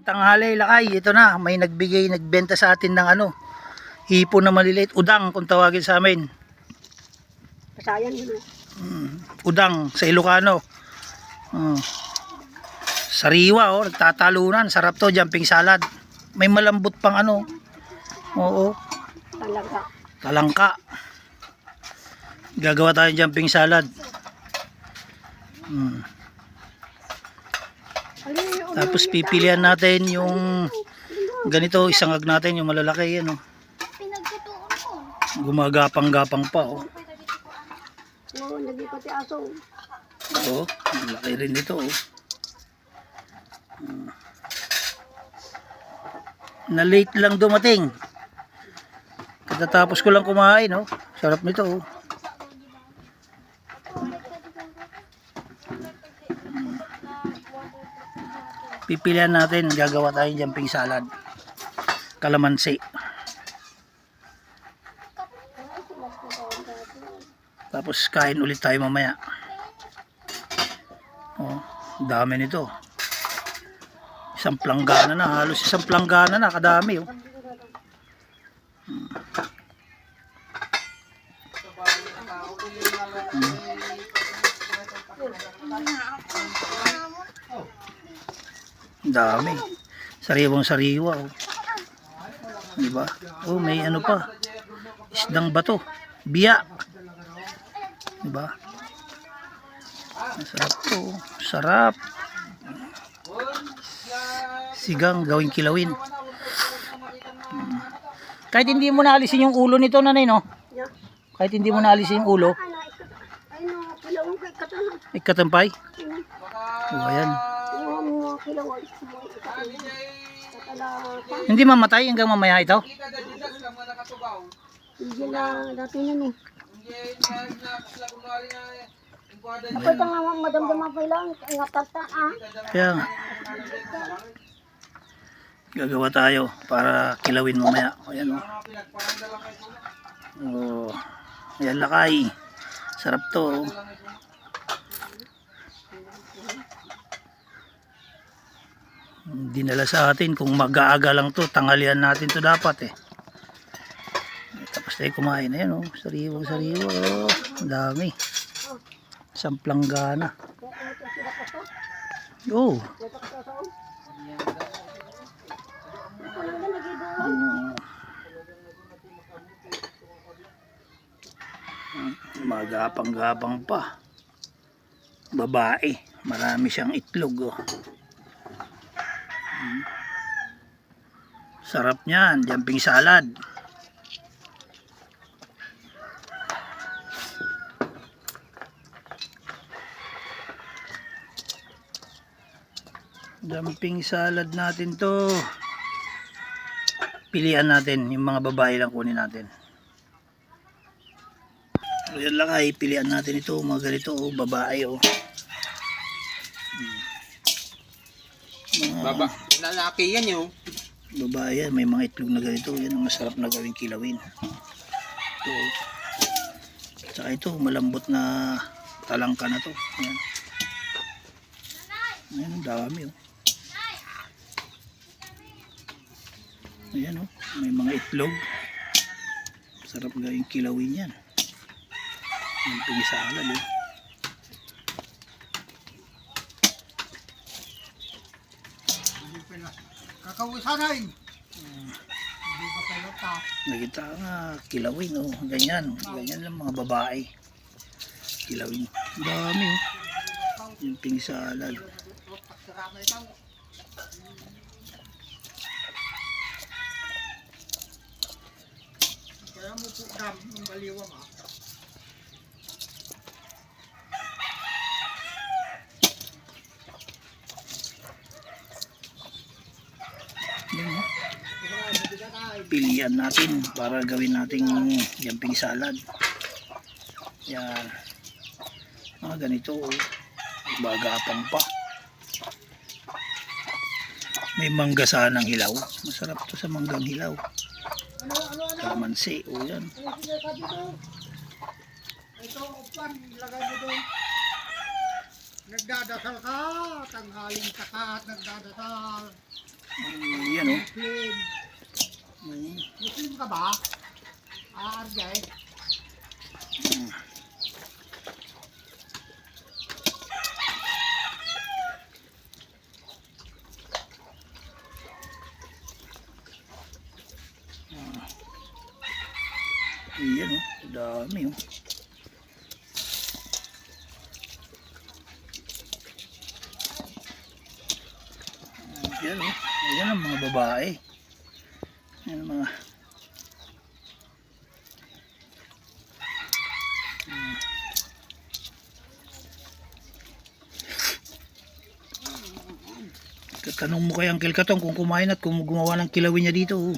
Tanghali lakay, ito na, may nagbenta sa atin ng ano, hipon na maliliit, udang kung tawagin sa amin. Pasayan yun. Udang sa Ilocano. Sariwa oh, nagtatalunan, sarap to, jumping salad. May malambot pang ano. Oo. Talangka. Gagawa tayo jumping salad. Tapos pipilian natin yung ganito, isangag natin yung malalaki yan oh. Gumagapang-gapang pa oh. Oo, nagipati aso. Oo, malaki rin dito oh. Na late lang dumating. Katatapos ko lang kumain oh. Sarap nito oh. Pipilian natin, gagawa tayong jumping salad. Kalamansi. Tapos kain ulit tayo mamaya. Oh, dami nito. Isang planggana na, halos isang planggana na, kadami oh. Dami. Sariwang sariwa oh. Diba? Oh, may ano pa. Isdang bato. Biya. Diba? Masarap to. Sarap. Sigang gawing kilawin. Kahit hindi mo naalisin yung ulo nito, nanay, no? Kahit hindi mo naalisin yung ulo. Ikatampay? Oh, ayan. Hindi mamatay hanggang mamaya ito? Hindi na dati na eh. Ako ito nga madamdaman pa ilang ngatata ah. Kaya nga. Gagawa tayo para kilawin mamaya. Ayan o. Oh. Ayan lakay. Sarap to. Dinala sa atin kung mag-aaga lang to, tanghalian natin to dapat eh. Tapos tayo kumain. Ayan o. Sariwang sariwa oh. Ang dami. Isang planggana. Oh. Magapang-gapang pa. Babae. Marami siyang itlog oh. Sarap niyan, jumping salad. Jumping salad natin to. Pilian natin, yung mga babae lang kunin natin. Ayan lang ay, pilian natin ito, mga ganito oh, babae oh. Baba, lalaki yan yun. Babae yan, may mga itlog na ganito. Yan ang masarap na gawing kilawin. Ito. Saka ito, malambot na talangka na to. Ayan. Ayan, ang dami oh. Ayan oh, may mga itlog. Sarap gawing kilawin yan. Yung pinisalad oh. Kakawisanay. Nakita nga kilawin oh, ganyan lang mga babae, kilawin, dami oh, yung pinisalad. Kaya mo po dam ng baliwang ah. Pilihan natin para gawin nating jumping salad. Yan, mga ganito oh. Bagapang pa. May mangga sanang hilaw, masarap to sa manggang hilaw. Kalamansi oh, yan. Ito upan, ilagay mo doon. Nagdadasal ka, tanghalin ka at nagdadasal. Ayan o. Muslim ka ba? RJ? Ayan o. Dami o. Ayan o. Ayan ang mga babae. Ayan ang mga... Tanong mo kay Uncle Katong kung kumain at kung gumawa ng kilawin niya dito. Oh.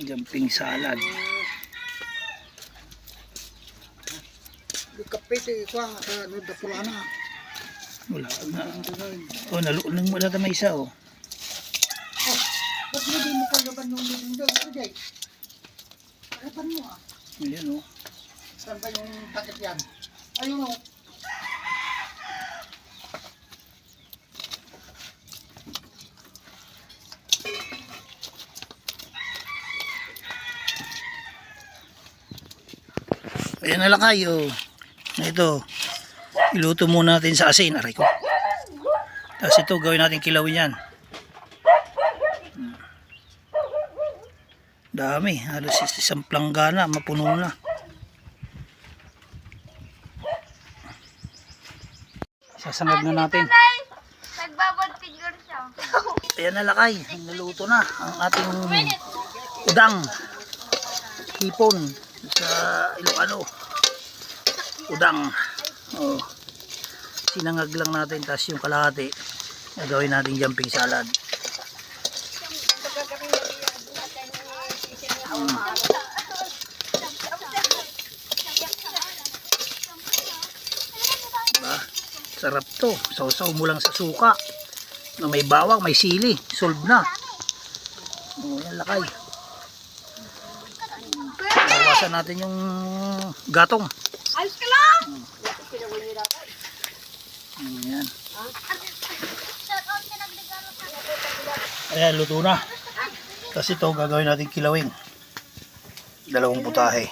Jumping salad. Di kapit ko ang dapula na. Wala na. Oh, nalunong mo na may isa oh. Ba't hindi mo kagaban yung lindo? RJ? Kagaban mo ah. Ayan oh. Saan ba yung takip yan? Ayun o. Ayan na lang kayo. Ito. Iluto muna natin sa asin. Aray ko. Tapos ito gawin natin kilawin yan. Dami. Halos isang planggana. Mapuno na. Sasangag na natin. Nagbabad figure siya. Ayan na lakay. Naluto na ang ating udang. Hipon. Sa Ilocano. Udang. Oh. Sinangag lang natin. Tapos yung kalahati. Gagawin natin jumping salad. Diba? Sarap to. Sausaw mo lang sa suka. Na may bawang, may sili. Solve na. Oh, yan lakay. Bawasan natin yung gatong. Ayos ka lang! Ayan. Ayan, luto na. Tapos ito gagawin natin kilawing. 2 putahe.